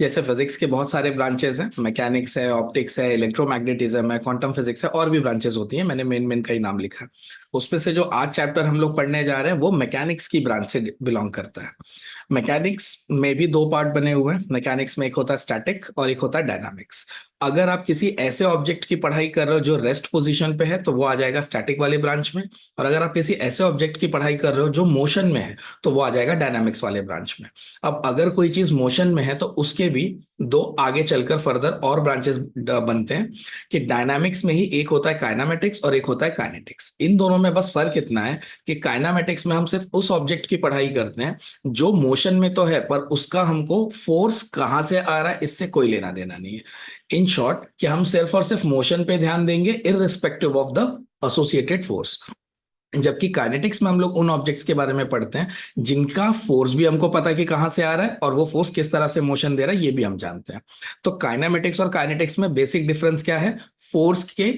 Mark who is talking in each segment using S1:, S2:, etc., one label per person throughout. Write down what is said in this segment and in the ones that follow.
S1: जैसे फिजिक्स के बहुत सारे ब्रांचेस हैं, मैकेनिक्स है, ऑप्टिक्स है, इलेक्ट्रोमैग्नेटिज्म है, क्वांटम फिजिक्स है, और भी ब्रांचेस होती हैं। मैंने मेन मेन का ही नाम लिखा है। उसमें से जो आज चैप्टर हम लोग पढ़ने जा रहे हैं वो मैकेनिक्स की ब्रांच से बिलोंग करता है। मैकेनिक्स में भी दो पार्ट बने हुए हैं। मैकेनिक्स में एक होता है स्टैटिक और एक होता है डायनामिक्स। अगर आप किसी ऐसे ऑब्जेक्ट की पढ़ाई कर रहे हो जो रेस्ट पोजीशन पे है तो वो आ जाएगा स्टैटिक वाले ब्रांच में, और अगर आप किसी ऐसे ऑब्जेक्ट की पढ़ाई कर रहे हो जो मोशन में है तो वो आ जाएगा डायनामिक्स वाले ब्रांच में। अब अगर कोई चीज मोशन में है तो उसके भी दो आगे चलकर फर्दर और ब्रांचेस बनते हैं कि डायनामिक्स में ही एक होता है काइनामेटिक्स और एक होता है काइनेटिक्स। इन दोनों में बस फर्क इतना है कि काइनामेटिक्स में हम सिर्फ उस ऑब्जेक्ट की पढ़ाई करते हैं जो मोशन में तो है पर उसका हमको फोर्स कहां से आ रहा है इससे कोई लेना देना नहीं है। इन शॉर्ट कि हम सिर्फ और सिर्फ मोशन पे ध्यान देंगे irrespective of the associated force. जबकि काइनेटिक्स में हम लोग उन ऑब्जेक्ट्स के बारे में पढ़ते हैं जिनका फोर्स भी हमको पता है कि कहां से आ रहा है और वो फोर्स किस तरह से मोशन दे रहा है ये भी हम जानते हैं। तो काइनेमेटिक्स और काइनेटिक्स में बेसिक डिफरेंस क्या है? फोर्स के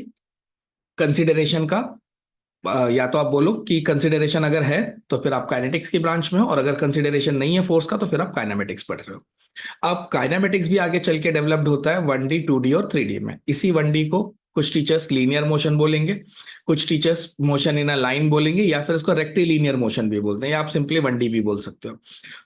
S1: कंसिडरेशन का या तो आप बोलो कि कंसिडरेशन अगर है तो फिर आप काइनेटिक्स की ब्रांच में हो, और अगर कंसिडरेशन नहीं है फोर्स का तो फिर आप काइनेमेटिक्स पढ़ रहे हो। अब काइनेमेटिक्स भी आगे चल के डेवलप्ड होता है 1D 2D और 3D में। इसी 1D को कुछ टीचर्स लीनियर मोशन बोलेंगे, कुछ teachers motion in a line बोलेंगे, या फिर इसको रेक्टिलीनियर मोशन भी बोलते हैं, या आप सिंपली 1D भी बोल सकते हो।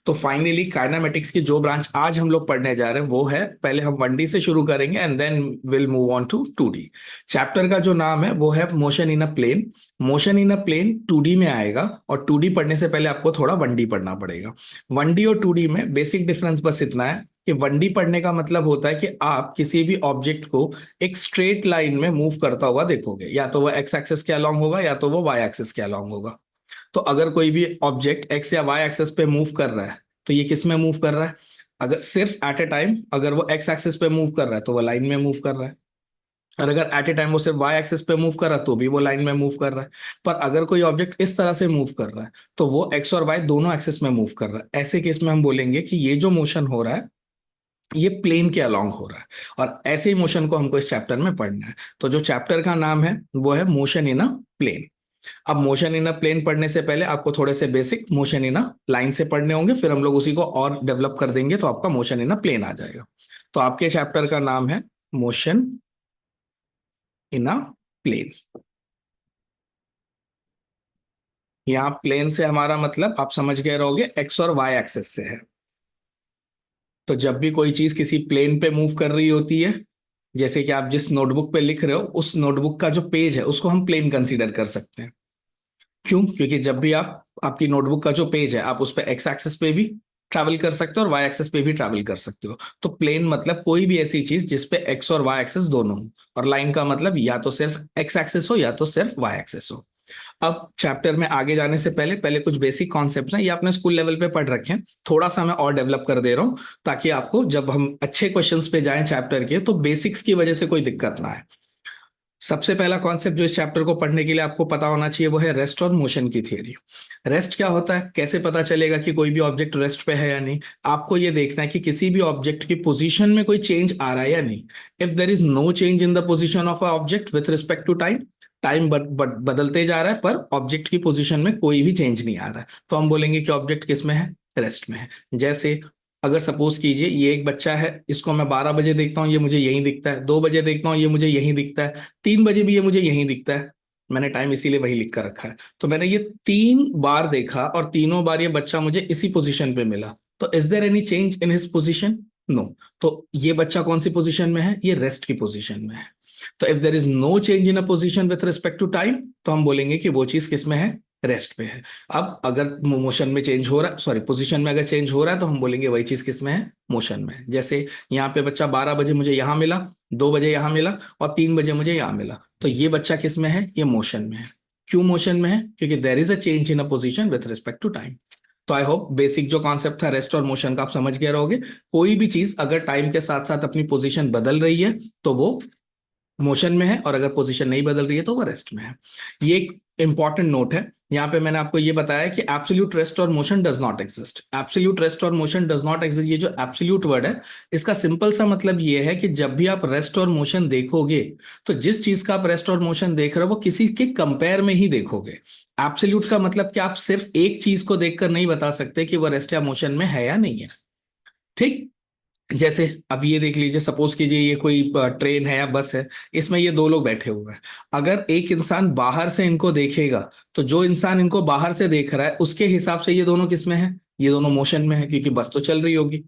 S1: तो फाइनली काइनेमेटिक्स की जो ब्रांच आज हम लोग पढ़ने जा रहे हैं वो है, पहले हम 1D से शुरू करेंगे and then will move on to 2D। Chapter का जो नाम है वो है motion in a plane. Motion in a plane 2D में आएगा, और 2D पढ़ने से पहले आपको थोड़ा 1D पढ़ना पड़ेगा। 1D और 2D में बेसिक डिफरेंस बस इतना है कि 1D पढ़ने का मतलब होता है कि आप किसी भी ऑब्जेक्ट को एक स्ट्रेट लाइन में मूव करता हुआ देखोगे, या तो वो एक्स एक्सिस के अलोंग होगा या तो वो वाई एक्सिस के अलोंग होगा। तो अगर कोई भी ऑब्जेक्ट एक्स या वाई एक्सिस पे मूव कर रहा है तो ये किस में मूव कर रहा है? अगर सिर्फ एट ए टाइम अगर वो एक्स एक्सिस पे मूव कर रहा है तो वो लाइन में मूव कर रहा है, और अगर एट ए टाइम वो सिर्फ वाई एक्सिस पे मूव कर रहा है तो भी वो लाइन में मूव कर रहा है। पर अगर कोई ऑब्जेक्ट इस तरह से मूव कर रहा है तो वो एक्स और वाई दोनों एक्सिस में मूव कर रहा है। ऐसे केस में हम बोलेंगे कि ये जो मोशन हो रहा है ये प्लेन के अलोंग हो रहा है, और ऐसे ही मोशन को हमको इस चैप्टर में पढ़ना है। तो जो चैप्टर का नाम है वो है मोशन इन अ प्लेन। अब मोशन इन अ प्लेन पढ़ने से पहले आपको थोड़े से basic motion in a line से पढ़ने होंगे, फिर हम लोग उसी को और डेवलप कर देंगे तो आपका मोशन इन अ प्लेन आ जाएगा। तो आपके चैप्टर का नाम है मोशन इन अ प्लेन। यहाँ प्लेन से हमारा मतलब आप समझ गए रहोगे एक्स और वाई एक्सिस से है। तो जब भी कोई चीज किसी प्लेन पे मूव कर रही होती है, जैसे कि आप जिस नोटबुक पे लिख रहे हो उस नोटबुक का जो पेज है उसको हम प्लेन कंसीडर कर सकते हैं। क्यों? क्योंकि जब भी आप आपकी नोटबुक का जो पेज है आप उस पर एक्स एक्सिस पे भी ट्रैवल कर सकते हो और वाई एक्सिस पे भी ट्रैवल कर सकते हो। तो प्लेन मतलब कोई भी ऐसी चीज जिसपे एक्स और वाई एक्सिस दोनों हो, और लाइन का मतलब या तो सिर्फ एक्स एक्सिस हो या तो सिर्फ वाई एक्सिस हो। अब चैप्टर में आगे जाने से पहले पहले कुछ बेसिक कॉन्सेप्ट्स हैं, ये आपने स्कूल लेवल पे पढ़ रखे हैं, थोड़ा सा मैं और डेवलप कर दे रहा हूँ ताकि आपको जब हम अच्छे क्वेश्चंस पे जाएं चैप्टर के तो बेसिक्स की वजह से कोई दिक्कत ना आए। सबसे पहला कॉन्सेप्ट जो इस चैप्टर को पढ़ने के लिए आपको पता होना चाहिए वो है रेस्ट और मोशन की थियरी। रेस्ट क्या होता है? कैसे पता चलेगा कि कोई भी ऑब्जेक्ट रेस्ट पे है या नहीं? आपको ये देखना है कि किसी भी ऑब्जेक्ट की पोजीशन में कोई चेंज आ रहा है या नहीं। If there is no change in the position of a object with respect to time, time बदलते जा रहा है पर ऑब्जेक्ट की पोजीशन में कोई भी चेंज नहीं आ रहा है, तो हम बोलेंगे कि ऑब्जेक्ट किस में है? रेस्ट में है। जैसे अगर सपोज कीजिए ये एक बच्चा है, इसको मैं 12 बजे देखता हूँ ये मुझे यहीं दिखता है, 2 बजे देखता हूँ ये मुझे यहीं दिखता है, 3 बजे भी ये मुझे यहीं दिखता है। मैंने टाइम इसीलिए वही लिख कर रखा है। तो मैंने ये 3 बार देखा और तीनों बार ये बच्चा मुझे इसी पोजीशन पे मिला। तो is there any change in his position? No. तो ये बच्चा कौन सी पोजीशन में है? ये रेस्ट की पोजीशन में है। तो if there is no change in a position with respect to time तो हम बोलेंगे कि वो चीज किस में है? रेस्ट पे है। अब अगर मोशन में चेंज हो रहा है, सॉरी पोजीशन में अगर चेंज हो रहा है तो हम बोलेंगे वही चीज किस में है? मोशन में है। जैसे यहाँ पे बच्चा 12 बजे मुझे यहाँ मिला, 2 बजे यहाँ मिला और 3 बजे मुझे यहाँ मिला, तो ये बच्चा किस में है? ये मोशन में है। क्यों मोशन में है? क्योंकि there is a change in a position with respect to time. तो आई होप बेसिक जो कॉन्सेप्ट था रेस्ट और मोशन का आप समझ गए रहोगे। कोई भी चीज अगर टाइम के साथ साथ अपनी पोजीशन बदल रही है तो वो मोशन में है, और अगर पोजीशन नहीं बदल रही है तो वो रेस्ट में है। ये एक इंपॉर्टेंट नोट है। यहाँ पे मैंने आपको ये बताया कि एब्सोल्यूट रेस्ट और motion does not exist. Absolute rest और मोशन डज नॉट एग्जिस्ट, ये जो एब्सोल्यूट वर्ड है इसका सिंपल सा मतलब ये है कि जब भी आप रेस्ट और मोशन देखोगे तो जिस चीज का आप रेस्ट और मोशन देख रहे हो वो किसी के कंपेयर में ही देखोगे। एब्सोल्यूट का मतलब कि आप सिर्फ एक चीज को देखकर नहीं बता सकते कि वो रेस्ट या मोशन में है या नहीं है। ठीक? जैसे अब ये देख लीजिए, सपोज कीजिए ये कोई ट्रेन है या बस है, इसमें ये दो लोग बैठे हुए हैं। अगर एक इंसान बाहर से इनको देखेगा, तो जो इंसान इनको बाहर से देख रहा है उसके हिसाब से ये दोनों किस में है, ये दोनों मोशन में है, क्योंकि बस तो चल रही होगी।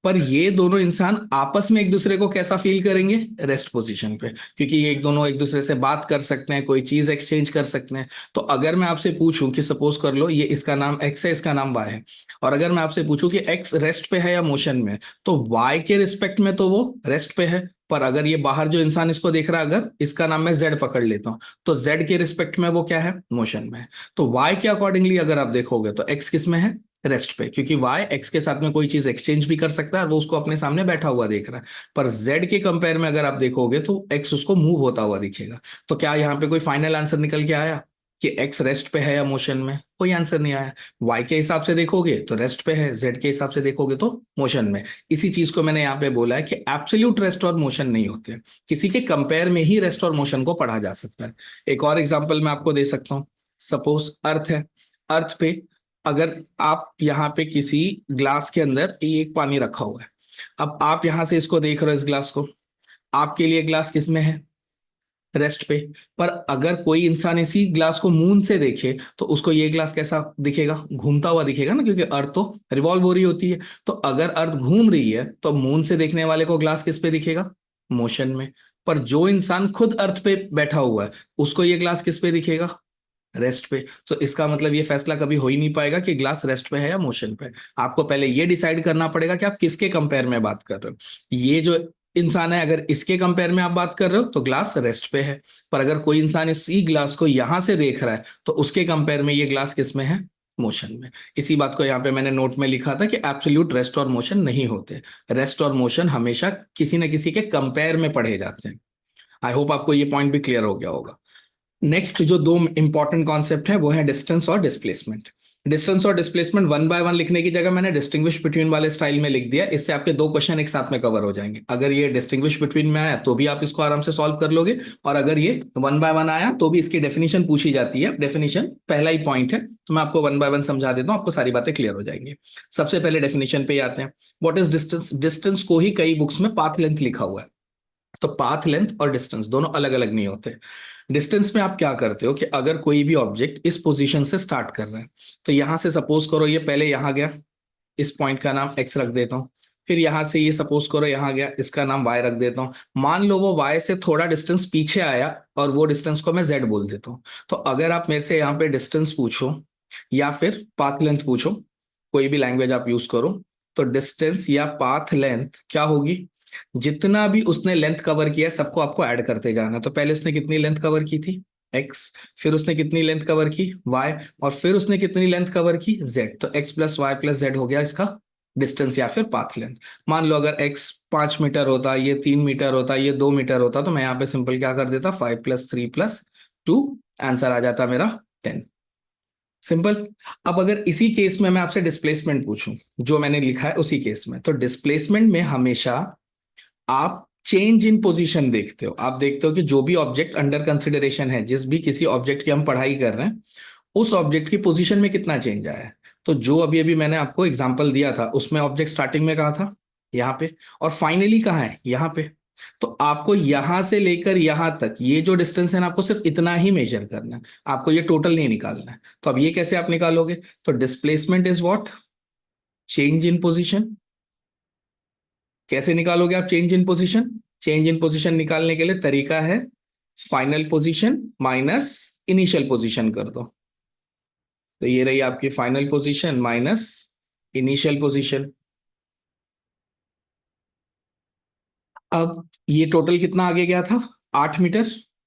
S1: पर ये दोनों इंसान आपस में एक दूसरे को कैसा फील करेंगे, रेस्ट पोजीशन पे, क्योंकि ये एक दोनों एक दूसरे से बात कर सकते हैं, कोई चीज एक्सचेंज कर सकते हैं। तो अगर मैं आपसे पूछूं कि सपोज कर लो ये इसका नाम एक्स है, इसका नाम वाई है, और अगर मैं आपसे पूछूं कि एक्स रेस्ट पे है या मोशन में, तो वाई के रिस्पेक्ट में तो वो रेस्ट पे है। पर अगर ये बाहर जो इंसान इसको देख रहा है, अगर इसका नाम मैं जेड पकड़ लेता हूं, तो जेड के रिस्पेक्ट में वो क्या है, मोशन में है। तो वाई के अकॉर्डिंगली अगर आप देखोगे तो एक्स किस में है, रेस्ट पे, क्योंकि वाई एक्स के साथ में कोई चीज एक्सचेंज भी कर सकता है और वो उसको अपने सामने बैठा हुआ देख रहा है। पर जेड के कंपेयर में अगर आप देखोगे तो एक्स उसको मूव होता हुआ दिखेगा। तो क्या यहाँ पे कोई फाइनल आंसर निकल के आया कि एक्स रेस्ट पे है या मोशन में? कोई आंसर नहीं आया। वाई के हिसाब से देखोगे तो रेस्ट पे है, जेड के हिसाब से देखोगे तो मोशन में। इसी चीज को मैंने यहाँ पे बोला है कि एब्सोल्यूट रेस्ट और मोशन नहीं होते, किसी के कंपेयर में ही रेस्ट और मोशन को पढ़ा जा सकता है। एक और एग्जाम्पल मैं आपको दे सकता हूँ। सपोज अर्थ है, अर्थ पे अगर आप यहाँ पे किसी ग्लास के अंदर ये एक पानी रखा हुआ है, अब आप यहां से इसको देख रहे हो, इस ग्लास को, आपके लिए ग्लास किस में है, रेस्ट पे। पर अगर कोई इंसान इसी ग्लास को मून से देखे तो उसको ये ग्लास कैसा दिखेगा, घूमता हुआ दिखेगा ना, क्योंकि अर्थ तो रिवॉल्व हो रही होती है। तो अगर अर्थ घूम रही है तो मून से देखने वाले को ग्लास किस पे दिखेगा, मोशन में। पर जो इंसान खुद अर्थ पे बैठा हुआ है उसको ये ग्लास किस पे दिखेगा, रेस्ट पे। तो इसका मतलब ये फैसला कभी हो ही नहीं पाएगा कि ग्लास रेस्ट पे है या मोशन पे। आपको पहले ये डिसाइड करना पड़ेगा कि आप किसके कंपेयर में बात कर रहे हो। ये जो इंसान है, अगर इसके कंपेयर में आप बात कर रहे हो तो ग्लास रेस्ट पे है। पर अगर कोई इंसान इसी ग्लास को यहां से देख रहा है तो उसके कंपेयर में ये ग्लास किस में है, मोशन में। इसी बात को यहाँ पे मैंने नोट में लिखा था कि एब्सोल्यूट रेस्ट और मोशन नहीं होते। रेस्ट और मोशन हमेशा किसी न किसी के कंपेयर में पढ़े जाते हैं। आई होप आपको ये पॉइंट भी क्लियर हो गया होगा। नेक्स्ट जो दो इंपॉर्टेंट कॉन्सेप्ट है वो है डिस्टेंस और डिस्प्लेसमेंट। डिस्टेंस और डिस्प्लेसमेंट वन बाय वन लिखने की जगह मैंने डिस्टिंग्विश बिटवीन वाले स्टाइल में लिख दिया। इससे आपके दो क्वेश्चन एक साथ में कवर हो जाएंगे। अगर ये डिस्टिंग्विश बिटवीन में आया तो भी आप इसको आराम से सॉल्व कर लोगे, और अगर ये वन बाय वन आया तो भी इसकी डेफिनेशन पूछी जाती है। डेफिनेशन पहला ही पॉइंट है, तो मैं आपको वन बाय वन समझा देता हूँ, आपको सारी बातें क्लियर हो जाएंगी। सबसे पहले डेफिनेशन पे ही आते हैं। What is distance? डिस्टेंस को ही कई बुक्स में पाथ लेंथ लिखा हुआ है। तो पाथ लेंथ और डिस्टेंस दोनों अलग अलग नहीं होते। डिस्टेंस में आप क्या करते हो कि अगर कोई भी ऑब्जेक्ट इस पोजीशन से स्टार्ट कर रहा है, तो यहां से सपोज करो ये पहले यहां गया, इस पॉइंट का नाम एक्स रख देता हूं। फिर यहां से ये सपोज करो यहां गया, इसका नाम वाई रख देता हूं। मान लो वो वाई से थोड़ा डिस्टेंस पीछे आया और वो डिस्टेंस को मैं जेड बोल देता हूं। तो अगर आप मेरे से यहाँ पे डिस्टेंस पूछो या फिर पाथ लेंथ पूछो, कोई भी लैंग्वेज आप यूज करो, तो डिस्टेंस या पाथ लेंथ क्या होगी, जितना भी उसने लेंथ कवर किया सबको आपको ऐड करते जाना। तो पहले उसने कितनी लेंथ कवर की थी, एक्स, फिर उसने कितनी लेंथ कवर की, वाई, और फिर उसने कितनी लेंथ कवर की, जेड। तो X plus Y plus Z हो गया इसका डिस्टेंस या फिर पाथ लेंथ। मान लो अगर एक्स 5 मीटर होता, ये 3 मीटर होता, ये 2 मीटर होता, तो मैं यहाँ पे सिंपल क्या कर देता, 5 + 3 + 2, आंसर आ जाता मेरा 10। सिंपल। अब अगर इसी केस में मैं आपसे डिस्प्लेसमेंट पूछूं, जो मैंने लिखा है उसी केस में, तो डिस्प्लेसमेंट में हमेशा आप चेंज इन पोजीशन देखते हो। आप देखते हो कि जो भी ऑब्जेक्ट अंडर कंसिडरेशन है, जिस भी किसी ऑब्जेक्ट की हम पढ़ाई कर रहे हैं, उस ऑब्जेक्ट की पोजीशन में कितना चेंज आया है। तो जो अभी अभी मैंने आपको एग्जांपल दिया था उसमें ऑब्जेक्ट स्टार्टिंग में कहा था यहाँ पे, और फाइनली कहाँ है, यहाँ पे। तो आपको यहां से लेकर यहां तक ये जो डिस्टेंस है ना, आपको सिर्फ इतना ही मेजर करना है, आपको ये टोटल नहीं निकालना है। तो अब ये कैसे आप निकालोगे? तो displacement is what, change in position. कैसे निकालोगे आप change in position? Change in position निकालने के लिए तरीका है, final position minus initial position कर दो। तो ये रही आपकी final position minus initial position. अब ये टोटल कितना आगे गया था, 8 मीटर।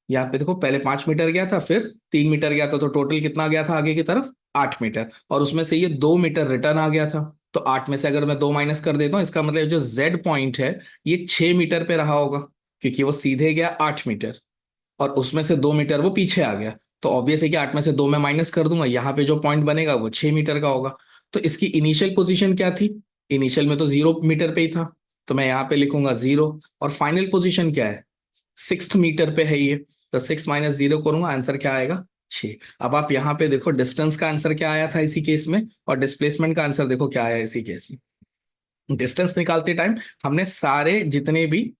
S1: यहाँ पे देखो पहले 5 मीटर गया था, फिर 3 मीटर गया था, तो टोटल कितना गया था आगे की तरफ, 8 मीटर। और उसमें से ये 2 मीटर रिटर्न आ गया था। तो 8 में से अगर मैं 2 माइनस कर देता हूँ, इसका मतलब जो जेड पॉइंट है ये 6 मीटर पे रहा होगा, क्योंकि वो सीधे गया 8 मीटर, और उसमें से 2 मीटर वो पीछे आ गया। तो ऑब्वियस है कि 8 में से 2 मैं माइनस कर दूंगा, यहाँ पे जो पॉइंट बनेगा वो 6 मीटर का होगा। तो इसकी इनिशियल पोजीशन क्या थी, इनिशियल में तो 0 मीटर पे ही था, तो मैं यहाँ पे लिखूंगा 0। और फाइनल पोजीशन क्या है, 6th मीटर पे है ये, तो 6 - 0 करूंगा, आंसर क्या आएगा, 6। अब आप यहाँ पे देखो डिस्टेंस का आंसर क्या आया था इसी केस में, और डिस्प्लेसमेंट का आंसर देखो क्या आया इसी केस में। डिस्टेंस निकालते टाइम हमने सारे जितने भी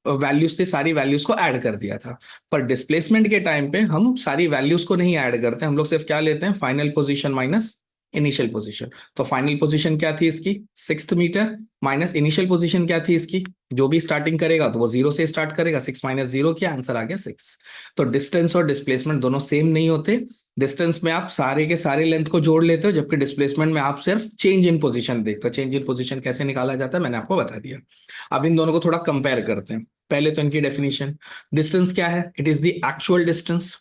S1: वैल्यूज थे सारी वैल्यूज को ऐड कर दिया था। पर डिस्प्लेसमेंट के टाइम पे हम सारी वैल्यूज को नहीं ऐड करते, हम लोग सिर्फ क्या लेते हैं, final position minus initial position. तो फाइनल पोजीशन क्या थी इसकी, 6 मीटर, माइनस इनिशियल पोजीशन क्या थी इसकी, जो भी स्टार्टिंग करेगा तो वो 0 से स्टार्ट करेगा, 6 - 0 क्या आंसर आ गया 6। तो डिस्टेंस और डिस्प्लेसमेंट दोनों सेम नहीं होते। डिस्टेंस में आप सारे के सारे लेंथ को जोड़ लेते हो, जबकि डिस्प्लेसमेंट में आप सिर्फ चेंज इन पोजीशन देखते हो। चेंज इन पोजीशन कैसे निकाला जाता है मैंने आपको बता दिया। अब इन दोनों को थोड़ा कंपेयर करते हैं। पहले तो इनकी डेफिनेशन, डिस्टेंस क्या है, it is the actual distance.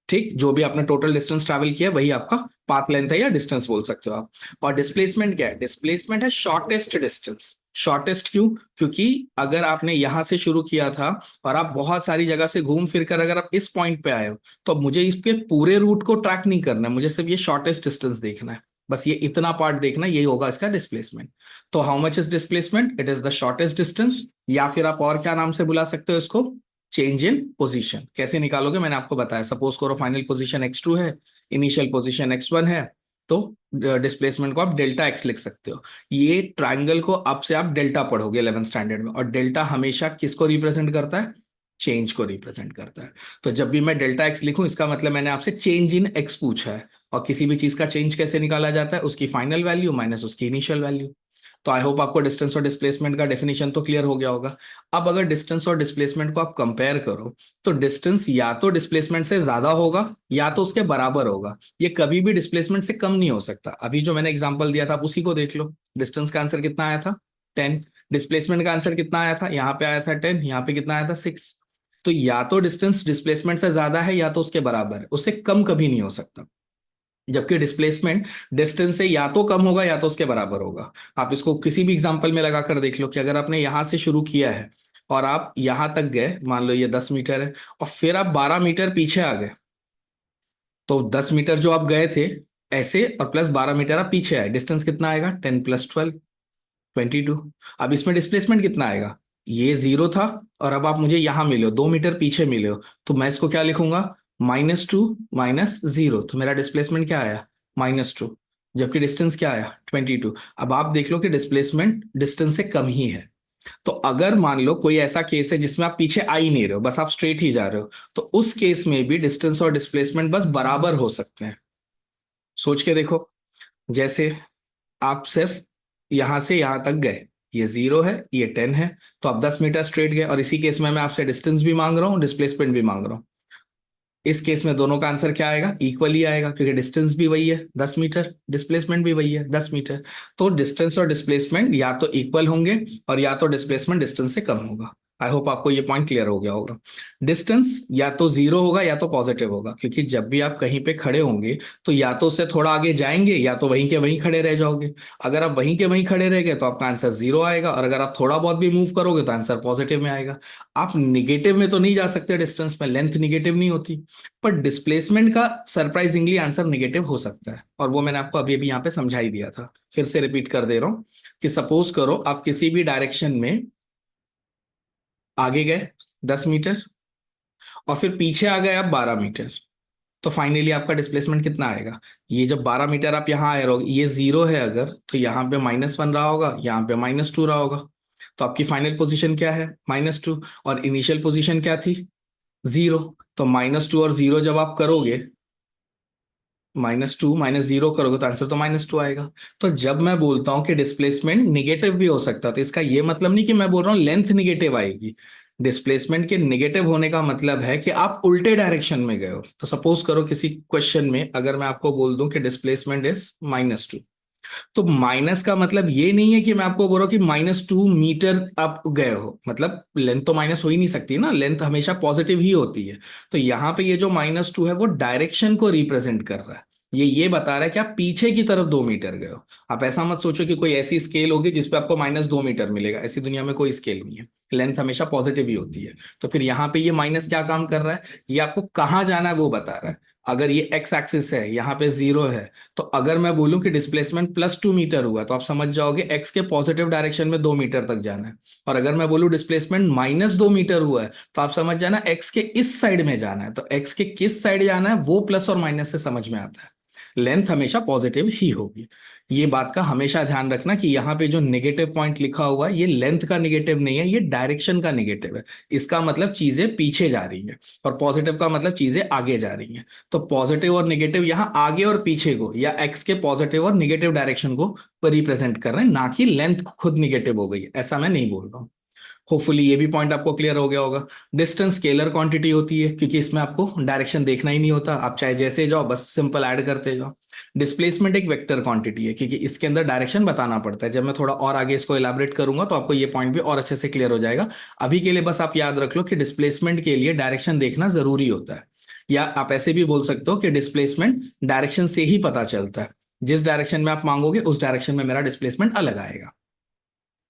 S1: ठीक, जो भी आपने टोटल डिस्टेंस ट्रैवल किया वही आपका पाथ लेंथ है या डिस्टेंस बोल सकते हो आप। और डिस्प्लेसमेंट क्या है, डिस्प्लेसमेंट है शॉर्टेस्ट डिस्टेंस। शॉर्टेस्ट क्यों, क्योंकि अगर आपने यहां से शुरू किया था और आप बहुत सारी जगह से घूम फिर कर अगर आप इस पॉइंट पे आए हो, तो अब मुझे इस पे पूरे रूट को ट्रैक नहीं करना है, मुझे सिर्फ ये शॉर्टेस्ट डिस्टेंस देखना है, बस ये इतना पार्ट देखना है, यही होगा इसका डिस्प्लेसमेंट। तो how much is displacement, it is the shortest distance, या फिर आप और क्या नाम से बुला सकते हो इसको, चेंज इन पोजीशन। कैसे निकालोगे मैंने आपको बताया, सपोज करो फाइनल पोजीशन x2 है, इनिशियल पोजीशन x1 है, तो डिस्प्लेसमेंट को आप डेल्टा x लिख सकते हो। ये ट्राइंगल को अब से आप डेल्टा पढ़ोगे 11th स्टैंडर्ड में, और डेल्टा हमेशा किसको रिप्रेजेंट करता है, चेंज को रिप्रेजेंट करता है। तो जब भी मैं डेल्टा x लिखूं, इसका मतलब मैंने आपसे चेंज इन x पूछा है। और किसी भी चीज का चेंज कैसे निकाला जाता है, उसकी फाइनल वैल्यू माइनस उसकी इनिशियल वैल्यू। तो आई होप आपको डिस्टेंस और डिस्प्लेसमेंट का डेफिनेशन तो क्लियर हो गया होगा। अब अगर डिस्टेंस और डिस्प्लेसमेंट को आप कंपेयर करो, तो डिस्टेंस या तो डिस्प्लेसमेंट से ज्यादा होगा या तो उसके बराबर होगा, ये कभी भी डिस्प्लेसमेंट से कम नहीं हो सकता। अभी जो मैंने एग्जांपल दिया था आप उसी को देख लो, डिस्टेंस का आंसर कितना आया था 10, डिस्प्लेसमेंट का आंसर कितना आया था, यहाँ पे आया था 10, यहाँ पे कितना आया था 6। तो या तो डिस्टेंस डिस्प्लेसमेंट से ज्यादा है या तो उसके बराबर है, उससे कम कभी नहीं हो सकता। जबकि डिस्प्लेसमेंट डिस्टेंस से या तो कम होगा या तो उसके बराबर होगा। आप इसको किसी भी एग्जांपल में लगाकर देख लो कि अगर आपने यहां से शुरू किया है और आप यहां तक गए, मान लो ये 10 मीटर है, और फिर आप 12 मीटर पीछे आ गए, तो 10 मीटर जो आप गए थे ऐसे, और प्लस 12 मीटर आप पीछे आए, डिस्टेंस कितना आएगा, 10 + 12 22। अब इसमें डिस्प्लेसमेंट कितना आएगा, ये 0 था और अब आप मुझे यहां मिले हो, 2 मीटर पीछे मिले हो, तो मैं इसको क्या लिखूंगा, -2 - 0, तो मेरा डिस्प्लेसमेंट क्या आया, -2, जबकि डिस्टेंस क्या आया 22। अब आप देख लो कि डिस्प्लेसमेंट डिस्टेंस से कम ही है। तो अगर मान लो कोई ऐसा केस है जिसमें आप पीछे आ ही नहीं रहे हो, बस आप स्ट्रेट ही जा रहे हो, तो उस केस में भी डिस्टेंस और डिस्प्लेसमेंट बस बराबर हो सकते हैं। सोच के देखो, जैसे आप सिर्फ यहां से यहां तक गए, ये 0 है ये 10 है, तो आप 10 मीटर स्ट्रेट गए, और इसी केस में मैं आपसे डिस्टेंस भी मांग रहा हूँ डिस्प्लेसमेंट भी मांग रहा हूँ। इस केस में दोनों का आंसर क्या आएगा, इक्वली आएगा, क्योंकि डिस्टेंस भी वही है 10 मीटर, डिस्प्लेसमेंट भी वही है 10 मीटर। तो डिस्टेंस और डिस्प्लेसमेंट या तो इक्वल होंगे और या तो डिस्प्लेसमेंट डिस्टेंस से कम होगा। आई होप आपको ये पॉइंट क्लियर हो गया होगा। डिस्टेंस या तो 0 होगा या तो पॉजिटिव होगा, क्योंकि जब भी आप कहीं पे खड़े होंगे तो या तो उससे थोड़ा आगे जाएंगे या तो वहीं के वहीं खड़े रह जाओगे। अगर आप वहीं के वहीं खड़े रह गए तो आपका आंसर 0 आएगा, और अगर आप थोड़ा बहुत भी मूव करोगे तो आंसर पॉजिटिव में आएगा। आप निगेटिव में तो नहीं जा सकते, डिस्टेंस में लेंथ निगेटिव नहीं होती, पर डिस्प्लेसमेंट का सरप्राइजिंगली आंसर निगेटिव हो सकता है, और वो मैंने आपको अभी अभी यहाँ पे समझा ही दिया था। फिर से रिपीट कर दे रहा हूं कि सपोज करो आप किसी भी डायरेक्शन में आगे गए 10 मीटर, और फिर पीछे आ गए आप 12 मीटर, तो फाइनली आपका डिस्प्लेसमेंट कितना आएगा, ये जब 12 मीटर आप यहाँ आए रहोगे, ये 0 है अगर, तो यहाँ पे -1 रहा होगा, यहाँ पे -2 रहा होगा, तो आपकी फाइनल पोजीशन क्या है, -2, और इनिशियल पोजीशन क्या थी 0। तो -2 और 0 जब आप करोगे, -2 -0 करोगे तो आंसर तो -2 आएगा। तो जब मैं बोलता हूं कि डिस्प्लेसमेंट निगेटिव भी हो सकता है, तो इसका ये मतलब नहीं कि मैं बोल रहा हूं लेंथ निगेटिव आएगी। डिस्प्लेसमेंट के निगेटिव होने का मतलब है कि आप उल्टे डायरेक्शन में गए हो। तो सपोज करो किसी क्वेश्चन में अगर मैं आपको बोल दूं कि डिस्प्लेसमेंट इज -2, तो माइनस का मतलब ये नहीं है कि मैं आपको बोल रहा हूं कि -2 मीटर आप गए हो, मतलब लेंथ तो माइनस हो ही नहीं सकती ना, लेंथ हमेशा पॉजिटिव ही होती है। तो यहाँ पे ये जो -2 है वो डायरेक्शन को रिप्रेजेंट कर रहा है, ये बता रहा है कि आप पीछे की तरफ 2 मीटर गए हो। आप ऐसा मत सोचो कि कोई ऐसी स्केल होगी जिसपे आपको -2 मीटर मिलेगा, ऐसी दुनिया में कोई स्केल नहीं है, लेंथ हमेशा पॉजिटिव ही होती है। तो फिर यहाँ पे ये माइनस क्या काम कर रहा है, ये आपको कहाँ जाना है वो बता रहा है। अगर ये एक्स एक्सिस है, यहाँ पे 0 है, तो अगर मैं बोलूं कि डिस्प्लेसमेंट +2 मीटर हुआ, तो आप समझ जाओगे एक्स के पॉजिटिव डायरेक्शन में 2 मीटर तक जाना है। और अगर मैं बोलूं डिस्प्लेसमेंट -2 मीटर हुआ है, तो आप समझ जाना एक्स के इस साइड में जाना है। तो एक्स के किस साइड जाना है वो प्लस और माइनस से समझ में आता है। लेंथ हमेशा पॉजिटिव ही होगी। ये बात का हमेशा ध्यान रखना कि यहाँ पे जो नेगेटिव पॉइंट लिखा हुआ है ये लेंथ का नेगेटिव नहीं है, ये डायरेक्शन का नेगेटिव है। इसका मतलब चीजें पीछे जा रही हैं और पॉजिटिव का मतलब चीजें आगे जा रही हैं। तो पॉजिटिव और नेगेटिव यहाँ आगे और पीछे को या एक्स के पॉजिटिव और नेगेटिव डायरेक्शन को रिप्रेजेंट कर रहे हैं, ना कि लेंथ खुद नेगेटिव हो गई, ऐसा मैं नहीं बोल रहा हूँ। होपफुली ये भी पॉइंट आपको क्लियर हो गया होगा। डिस्टेंस स्केलर क्वांटिटी होती है क्योंकि इसमें आपको डायरेक्शन देखना ही नहीं होता, आप चाहे जैसे जाओ बस सिंपल ऐड करते जाओ। डिस्प्लेसमेंट एक वेक्टर क्वांटिटी है क्योंकि इसके अंदर डायरेक्शन बताना पड़ता है। जब मैं थोड़ा और आगे इसको इलाबरेट करूंगा तो आपको ये पॉइंट भी और अच्छे से क्लियर हो जाएगा। अभी के लिए बस आप याद रख लो कि डिस्प्लेसमेंट के लिए डायरेक्शन देखना जरूरी होता है, या आप ऐसे भी बोल सकते हो कि डिस्प्लेसमेंट डायरेक्शन से ही पता चलता है। जिस डायरेक्शन में आप मांगोगे उस डायरेक्शन में मेरा डिस्प्लेसमेंट अलग आएगा।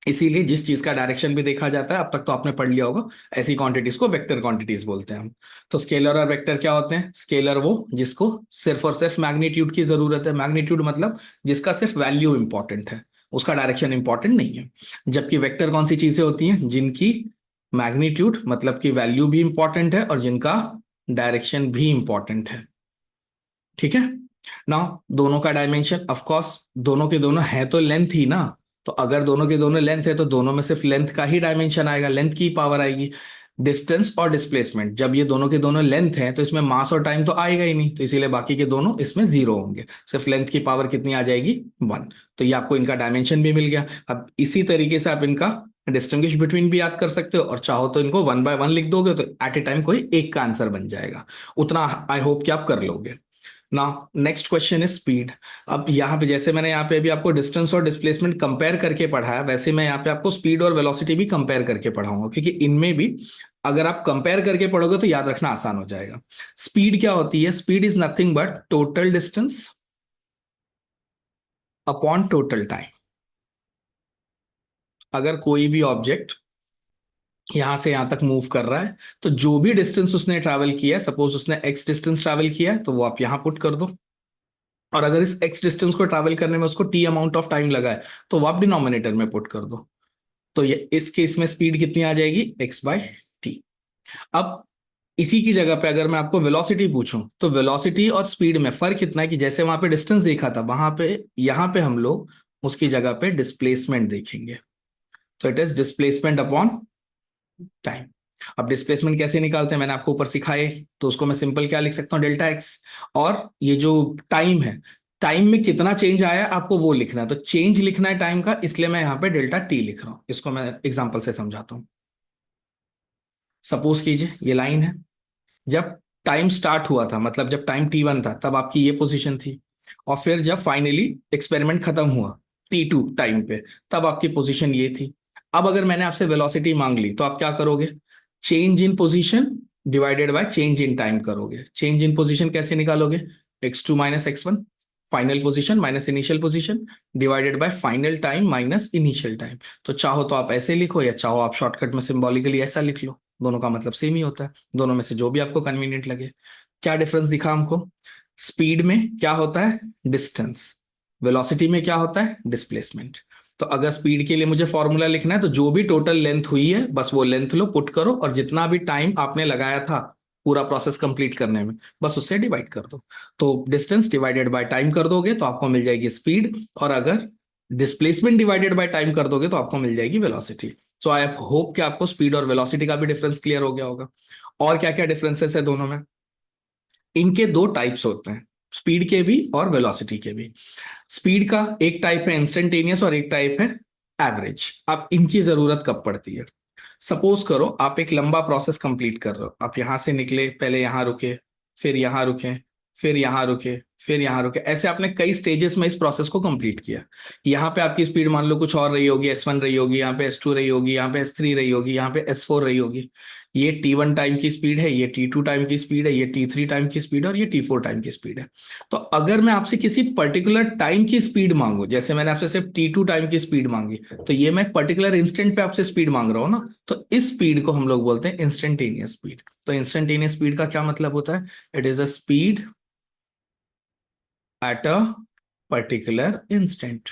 S1: इसीलिए जिस चीज का डायरेक्शन भी देखा जाता है, अब तक तो आपने पढ़ लिया होगा, ऐसी क्वांटिटीज को वेक्टर क्वांटिटीज बोलते हैं हम। तो स्केलर और वेक्टर क्या होते हैं? स्केलर वो जिसको सिर्फ और सिर्फ मैग्नीट्यूड की जरूरत है, मैग्नीट्यूड मतलब जिसका सिर्फ वैल्यू इंपॉर्टेंट है, उसका डायरेक्शन इंपॉर्टेंट नहीं है। जबकि वेक्टर कौन सी चीजें होती हैं? जिनकी मैग्नीट्यूड मतलब की वैल्यू भी इंपॉर्टेंट है और जिनका डायरेक्शन भी इंपॉर्टेंट है। ठीक है ना? दोनों का डायमेंशन ऑफ कोर्स दोनों के दोनों है तो लेंथ ही ना। तो अगर दोनों के दोनों लेंथ है तो दोनों में सिर्फ लेंथ का ही डायमेंशन आएगा, लेंथ की पावर आएगी। डिस्टेंस और डिस्प्लेसमेंट जब ये दोनों के दोनों लेंथ है तो इसमें मास और टाइम तो आएगा ही नहीं, तो इसीलिए बाकी के दोनों इसमें जीरो होंगे। सिर्फ लेंथ की पावर कितनी आ जाएगी? 1। तो ये आपको इनका डायमेंशन भी मिल गया। अब इसी तरीके से आप इनका डिस्टिंग्विश बिटवीन भी याद कर सकते हो, और चाहो तो इनको 1 बाय 1 लिख दोगे तो एट ए टाइम कोई एक का आंसर बन जाएगा। उतना आई होप कि आप कर लोगे ना। Next question is speed. अब यहाँ पे जैसे मैंने यहाँ पे अभी आपको डिस्टेंस और डिस्प्लेसमेंट कंपेयर करके पढ़ाया, वैसे मैं यहाँ पे आपको स्पीड और वेलोसिटी भी कंपेयर करके पढ़ाऊंगा, क्योंकि इनमें भी अगर आप कंपेयर करके पढ़ोगे तो याद रखना आसान हो जाएगा। स्पीड क्या होती है? Speed is nothing but total distance upon total time. अगर कोई भी ऑब्जेक्ट यहां से यहां तक मूव कर रहा है तो जो भी डिस्टेंस उसने ट्रैवल किया है, सपोज उसने एक्स डिस्टेंस ट्रैवल किया है, तो वो आप यहां पुट कर दो। और अगर इस एक्स डिस्टेंस को ट्रैवल करने में उसको टी अमाउंट ऑफ टाइम लगा है तो वो आप डिनोमिनेटर में पुट कर दो। तो ये इस केस में स्पीड कितनी आ जाएगी? X by T. अब इसी की जगह पे अगर मैं आपको वेलोसिटी पूछूं तो वेलोसिटी और स्पीड में फर्क इतना है कि जैसे वहां पे डिस्टेंस देखा था, वहां पे यहां पे हम लोग उसकी जगह पे डिस्प्लेसमेंट देखेंगे। तो it is displacement upon time. अब डिस्प्लेसमेंट कैसे निकालते हैं मैंने आपको ऊपर सिखाए, तो उसको मैं सिंपल क्या लिख सकता हूँ? Delta x. और ये जो टाइम है, टाइम में कितना चेंज आया आपको वो लिखना है, तो चेंज लिखना है टाइम का, इसलिए मैं यहाँ पे डेल्टा टी लिख रहा हूँ। इसको मैं एग्जांपल से समझाता हूँ। सपोज कीजिए ये लाइन है, जब टाइम स्टार्ट हुआ था मतलब जब टाइम T1 था तब आपकी ये पोजीशन थी, और फिर जब फाइनली एक्सपेरिमेंट खत्म हुआ T2 टाइम पे तब आपकी पोजीशन ये थी। अब अगर मैंने आपसे वेलोसिटी मांग ली तो आप क्या करोगे? Change in position divided by change in time करोगे। चेंज इन पोजीशन कैसे निकालोगे? x2 minus x1, final position minus initial position divided by final time minus initial time. तो चाहो तो आप ऐसे लिखो या चाहो आप शॉर्टकट में सिंबॉलिकली ऐसा लिख लो, दोनों का मतलब सेम ही होता है। दोनों में से जो भी आपको कन्वीनियंट लगे। क्या डिफरेंस दिखा हमको? स्पीड में क्या होता है? डिस्टेंस। वेलोसिटी में क्या होता है? डिस्प्लेसमेंट। तो अगर स्पीड के लिए मुझे फॉर्मूला लिखना है तो जो भी टोटल लेंथ हुई है बस वो लेंथ लो, पुट करो, और जितना भी टाइम आपने लगाया था पूरा प्रोसेस कंप्लीट करने में बस उससे डिवाइड कर दो। तो डिस्टेंस डिवाइडेड बाय टाइम कर दोगे तो आपको मिल जाएगी स्पीड, और अगर डिस्प्लेसमेंट डिवाइडेड बाय टाइम कर दोगे तो आपको मिल जाएगी वेलोसिटी। सो आई होप कि आपको स्पीड और वेलोसिटी का भी डिफरेंस क्लियर हो गया होगा। और क्या क्या डिफरेंसेस है दोनों में? इनके दो टाइप्स होते हैं, स्पीड के भी और वेलोसिटी के भी। स्पीड का एक टाइप है इंस्टेंटेनियस और एक टाइप है एवरेज। अब इनकी जरूरत कब पड़ती है? सपोज करो आप एक लंबा प्रोसेस कंप्लीट कर रहे हो, आप यहां से निकले, पहले यहां रुके, फिर यहां रुके, फिर यहां रुके, फिर यहां रुके, ऐसे आपने कई स्टेजेस में इस प्रोसेस को कंप्लीट किया। यहाँ पे आपकी स्पीड मान लो कुछ और रही होगी, S1 रही होगी, यहाँ पे S2 रही होगी, यहाँ पे S3 रही होगी, यहाँ पे S4 रही होगी। ये T1 टाइम की स्पीड है, ये T2 टाइम की स्पीड है, ये T3 टाइम की स्पीड है, और ये T4 टाइम की स्पीड है। तो अगर मैं आपसे किसी पर्टिकुलर टाइम की स्पीड मांगू, जैसे मैंने आपसे सिर्फ T2 टाइम की स्पीड मांगी, तो ये मैं पर्टिकुलर इंस्टेंट पे आपसे स्पीड मांग रहा हूं ना, तो इस स्पीड को हम लोग बोलते हैं इंस्टेंटेनियस स्पीड। तो इंस्टेंटेनियस स्पीड का क्या मतलब होता है? It is a speed at a particular instant.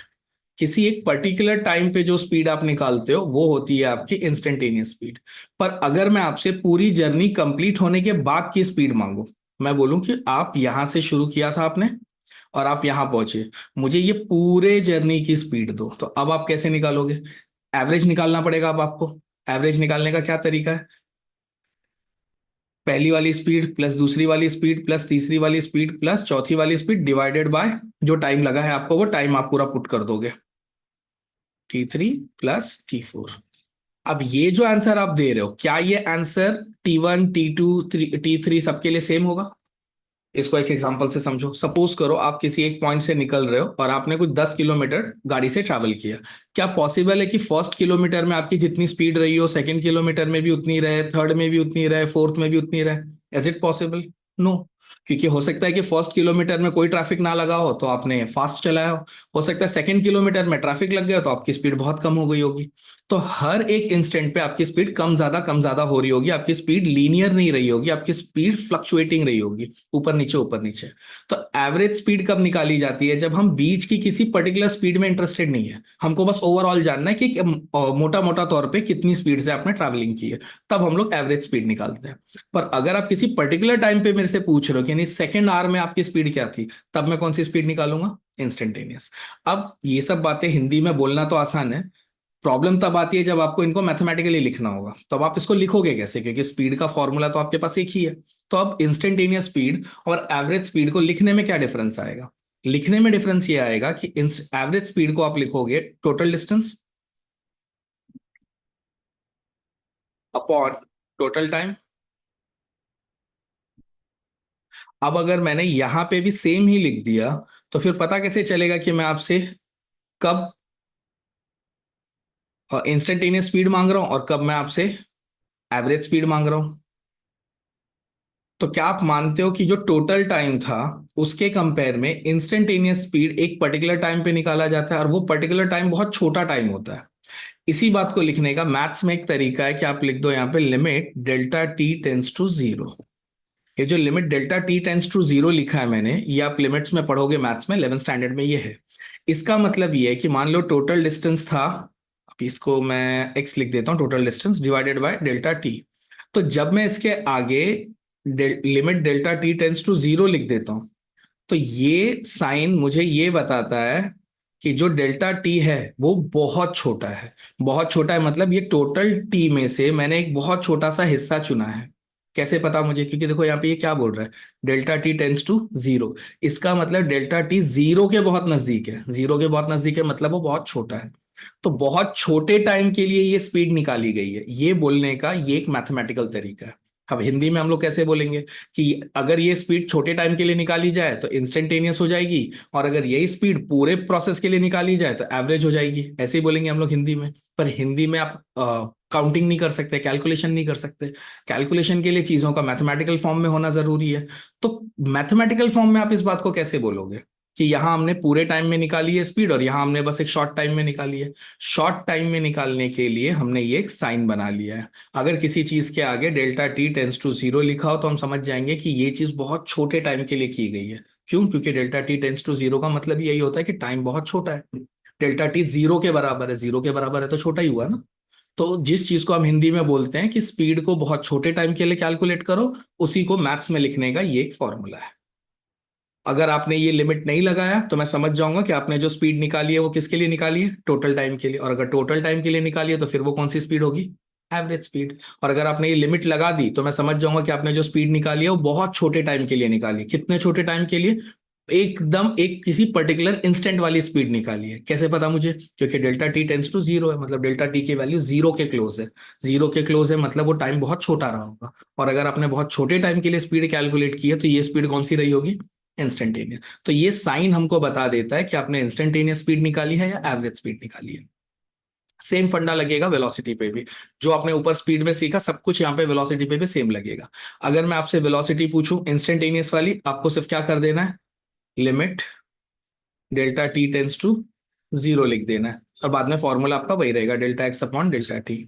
S1: किसी एक पर्टिकुलर टाइम पे जो स्पीड आप निकालते हो वो होती है आपकी इंस्टेंटेनियस स्पीड। पर अगर मैं आपसे पूरी जर्नी कंप्लीट होने के बाद की स्पीड मांगू, मैं बोलूं कि आप यहां से शुरू किया था आपने और आप यहां पहुंचे, मुझे ये पूरे जर्नी की स्पीड दो, तो अब आप कैसे निकालोगे? एवरेज निकालना पड़ेगा अब आपको। एवरेज निकालने का क्या तरीका है? पहली वाली स्पीड प्लस दूसरी वाली स्पीड प्लस तीसरी वाली स्पीड प्लस चौथी वाली स्पीड डिवाइडेड बाय जो टाइम लगा है आपको, वो टाइम आप पूरा पुट कर दोगे, T3 प्लस T4। अब ये जो आंसर आप दे रहे हो, क्या ये आंसर T1 T2 T3 सबके लिए सेम होगा? इसको एक एग्जांपल से समझो। सपोज करो आप किसी एक पॉइंट से निकल रहे हो और आपने कुछ 10 किलोमीटर गाड़ी से ट्रैवल किया। क्या पॉसिबल है कि फर्स्ट किलोमीटर में आपकी जितनी स्पीड रही हो, सेकंड किलोमीटर में भी उतनी रहे, थर्ड में भी उतनी रहे, फोर्थ में भी उतनी रहे? Is it possible? नो। क्योंकि हो सकता है कि फर्स्ट किलोमीटर में कोई ट्रैफिक ना लगा हो तो आपने फास्ट चलाया हो सकता है सेकंड किलोमीटर में ट्रैफिक लग गया तो आपकी स्पीड बहुत कम हो गई होगी। तो हर एक इंस्टेंट पे आपकी स्पीड कम ज्यादा हो रही होगी, आपकी स्पीड लीनियर नहीं रही होगी, आपकी स्पीड फ्लक्चुएटिंग रही होगी, ऊपर नीचे। तो एवरेज स्पीड कब निकाली जाती है? जब हम बीच की किसी पर्टिकुलर स्पीड में इंटरेस्टेड नहीं है, हमको बस ओवरऑल जानना है कि मोटा मोटा तौर पे कितनी स्पीड से आपने ट्रैवलिंग की है, तब हम लोग एवरेज स्पीड निकालते हैं। पर अगर आप किसी पर्टिकुलर टाइम पे मेरे से पूछ रहे हो कि नहीं सेकेंड आवर में आपकी स्पीड क्या थी, तब मैं कौन सी स्पीड निकालूंगा? इंस्टेंटेनियस। अब ये सब बातें हिंदी में बोलना तो आसान है, प्रॉब्लम तब आती है जब आपको इनको मैथमेटिकली लिखना होगा। तो अब आप इसको लिखोगे कैसे? क्योंकि स्पीड का फॉर्मूला तो आपके पास एक ही है। तो अब इंस्टेंटेनियस स्पीड और एवरेज स्पीड को लिखने में क्या डिफरेंस आएगा? लिखने में डिफरेंस ये आएगा कि एवरेज स्पीड को आप लिखोगे total distance upon total time. अब अगर मैंने यहां पे भी सेम ही लिख दिया, तो फिर पता कैसे चलेगा कि मैं आपसे कब इंस्टेंटेनियस स्पीड मांग रहा हूं और कब मैं आपसे एवरेज स्पीड मांग रहा हूं? तो क्या आप मानते हो कि जो टोटल टाइम था उसके कंपेयर में इंस्टेंटेनियस स्पीड एक पर्टिकुलर टाइम पे निकाला जाता है, और वो पर्टिकुलर टाइम बहुत छोटा टाइम होता है। इसी बात को लिखने का मैथ्स में एक तरीका है कि आप लिख दो यहाँ पे limit delta T tends to zero. ये जो limit delta T tends to zero लिखा है मैंने, ये आप लिमिट्स में पढ़ोगे मैथ्स में 11th स्टैंडर्ड में, ये है। इसका मतलब ये है कि मान लो टोटल डिस्टेंस था, अब इसको मैं एक्स लिख देता हूँ, total distance divided by delta T. तो जब मैं इसके आगे limit delta T tends to zero लिख देता हूं, तो ये साइन मुझे ये बताता है कि जो डेल्टा टी है वो बहुत छोटा है। बहुत छोटा है मतलब ये टोटल टी में से मैंने एक बहुत छोटा सा हिस्सा चुना है। कैसे पता मुझे? क्योंकि देखो यहाँ पे ये क्या बोल रहा है, delta T tends to zero. इसका मतलब डेल्टा टी जीरो के बहुत नजदीक है, जीरो के बहुत नजदीक है मतलब वो बहुत छोटा है। तो बहुत छोटे टाइम के लिए ये स्पीड निकाली गई है, ये बोलने का ये एक मैथमेटिकल तरीका है। अब हिंदी में हम लोग कैसे बोलेंगे कि अगर ये स्पीड छोटे टाइम के लिए निकाली जाए तो इंस्टेंटेनियस हो जाएगी, और अगर यही स्पीड पूरे प्रोसेस के लिए निकाली जाए तो एवरेज हो जाएगी, ऐसे ही बोलेंगे हम लोग हिंदी में। पर हिंदी में आप काउंटिंग नहीं कर सकते, कैलकुलेशन नहीं कर सकते। कैलकुलेशन के लिए चीजों का मैथमेटिकल फॉर्म में होना जरूरी है। तो मैथमेटिकल फॉर्म में आप इस बात को कैसे बोलोगे कि यहां हमने पूरे टाइम में निकाली है स्पीड और यहां हमने बस एक शॉर्ट टाइम में निकाली है? शॉर्ट टाइम में निकालने के लिए हमने ये एक साइन बना लिया है। अगर किसी चीज के आगे delta T tends to zero लिखा हो तो हम समझ जाएंगे कि ये चीज बहुत छोटे टाइम के लिए की गई है। क्यों? क्योंकि delta T tends to zero का मतलब यही होता है कि टाइम बहुत छोटा है। डेल्टा टी जीरो के बराबर है, जीरो के बराबर है तो छोटा ही हुआ ना। तो जिस चीज को हम हिंदी में बोलते हैं कि स्पीड को बहुत छोटे टाइम के लिए कैलकुलेट करो, उसी को मैथ्स में लिखने का ये एक फॉर्मूला है। अगर आपने ये लिमिट नहीं लगाया तो मैं समझ जाऊंगा कि आपने जो स्पीड निकाली है वो किसके लिए निकाली है? टोटल टाइम के लिए। और अगर टोटल टाइम के लिए निकाली है तो फिर वो कौन सी स्पीड होगी? Average speed. और अगर आपने ये लिमिट लगा दी तो मैं समझ जाऊंगा कि आपने जो स्पीड निकाली है वो बहुत छोटे टाइम के लिए निकाली। कितने छोटे टाइम के लिए? एकदम एक किसी पर्टिकुलर इंस्टेंट वाली स्पीड निकाली है। कैसे पता मुझे? क्योंकि delta T tends to zero है, मतलब डेल्टा टी की वैल्यू जीरो के क्लोज है। जीरो के क्लोज है मतलब वो टाइम बहुत छोटा रहा होगा। और अगर आपने बहुत छोटे टाइम के लिए स्पीड कैलकुलेट की है तो ये स्पीड कौन सी रही होगी? इंस्टेंटेनियस। तो ये साइन हमको बता देता है कि आपने इंस्टेंटेनियस स्पीड निकाली है या एवरेज स्पीड निकाली है। सेम फंडा लगेगा वेलोसिटी पे भी। जो आपने ऊपर स्पीड में सीखा सब कुछ यहाँ पे वेलोसिटी पे भी सेम लगेगा। अगर मैं आपसे वेलोसिटी पूछूं इंस्टेंटेनियस वाली, आपको सिर्फ क्या कर देना है, limit delta T tends to zero लिख देना है, और बाद में फॉर्मूला आपका वही रहेगा, delta x upon delta T.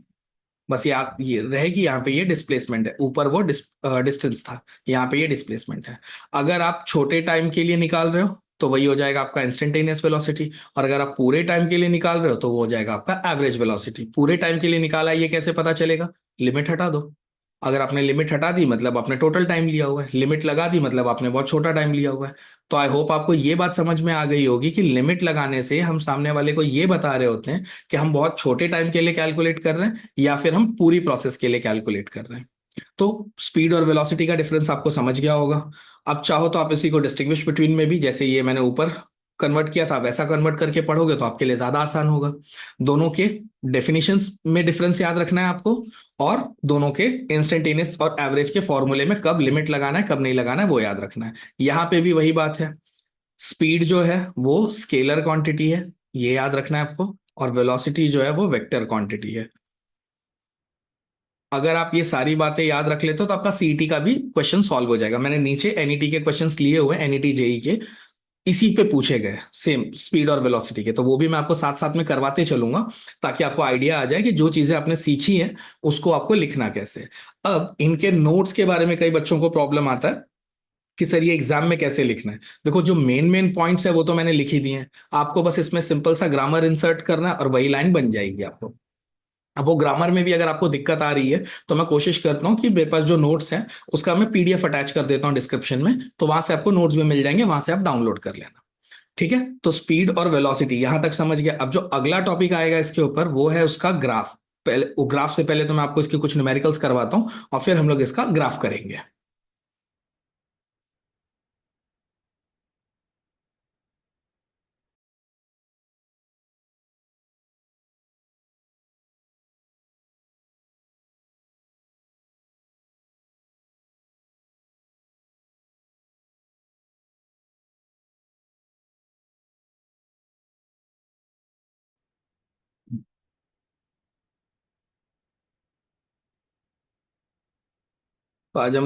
S1: बस ये रहेगी, यहाँ पे ये डिस्प्लेसमेंट है, ऊपर वो डिस्टेंस था, यहाँ पे ये डिस्प्लेसमेंट है। अगर आप छोटे टाइम के लिए निकाल रहे हो तो वही हो जाएगा आपका इंस्टेंटेनियस वेलोसिटी, और अगर आप पूरे टाइम के लिए निकाल रहे हो तो वो हो जाएगा आपका एवरेज वेलोसिटी। पूरे टाइम के लिए निकाला है, ये कैसे पता चलेगा? लिमिट हटा दो, अगर आपने लिमिट हटा दी मतलब आपने टोटल टाइम लिया हुआ है, लिमिट लगा दी मतलब आपने बहुत छोटा टाइम लिया हुआ है। तो आई होप आपको ये बात समझ में आ गई होगी कि लिमिट लगाने से हम सामने वाले को ये बता रहे होते हैं कि हम बहुत छोटे टाइम के लिए कैलकुलेट कर रहे हैं या फिर हम पूरी प्रोसेस के लिए कैलकुलेट कर रहे हैं। तो स्पीड और वेलोसिटी का डिफरेंस आपको समझ गया होगा। अब चाहो तो आप इसी को डिस्टिंग्विश बिटवीन में भी, जैसे ये मैंने ऊपर कन्वर्ट किया था वैसा कन्वर्ट करके पढ़ोगे तो आपके लिए ज्यादा आसान होगा। दोनों के डेफिनेशंस में डिफरेंस याद रखना है आपको, और दोनों के इंस्टेंटेनियस और एवरेज के फॉर्मूले में कब लिमिट लगाना है कब नहीं लगाना है वो याद रखना है। यहाँ पे भी वही बात है, स्पीड जो है वो स्केलर क्वांटिटी है, ये याद रखना है आपको, और वेलोसिटी जो है वो वेक्टर क्वांटिटी है। अगर आप ये सारी बातें याद रख लेते हो तो आपका सीईटी का भी क्वेश्चन सॉल्व हो जाएगा। मैंने नीचे एनईटी के क्वेश्चंस लिए हुए, एनईटी जेई के, इसी पे पूछे गए सेम स्पीड और वेलोसिटी के, तो वो भी मैं आपको साथ साथ में करवाते चलूंगा ताकि आपको आइडिया आ जाए कि जो चीजें आपने सीखी हैं उसको आपको लिखना कैसे है। अब इनके नोट्स के बारे में कई बच्चों को प्रॉब्लम आता है कि सर ये एग्जाम में कैसे लिखना है। देखो जो मेन मेन पॉइंट्स है वो तो मैंने लिख ही दिए हैं, आपको बस इसमें सिंपल सा ग्रामर इंसर्ट करना है और वही लाइन बन जाएगी आपको। अब वो ग्रामर में भी अगर आपको दिक्कत आ रही है तो मैं कोशिश करता हूँ कि मेरे पास जो नोट्स हैं उसका मैं पीडीएफ अटैच कर देता हूँ डिस्क्रिप्शन में, तो वहां से आपको नोट्स भी मिल जाएंगे, वहां से आप डाउनलोड कर लेना। ठीक है, तो स्पीड और वेलोसिटी यहां तक समझ गया। अब जो अगला टॉपिक आएगा इसके ऊपर वो है उसका ग्राफ। पहले वो ग्राफ से पहले तो मैं आपको इसके कुछ न्यूमेरिकल्स करवाता हूँ और फिर हम लोग इसका ग्राफ करेंगे। तो आज हम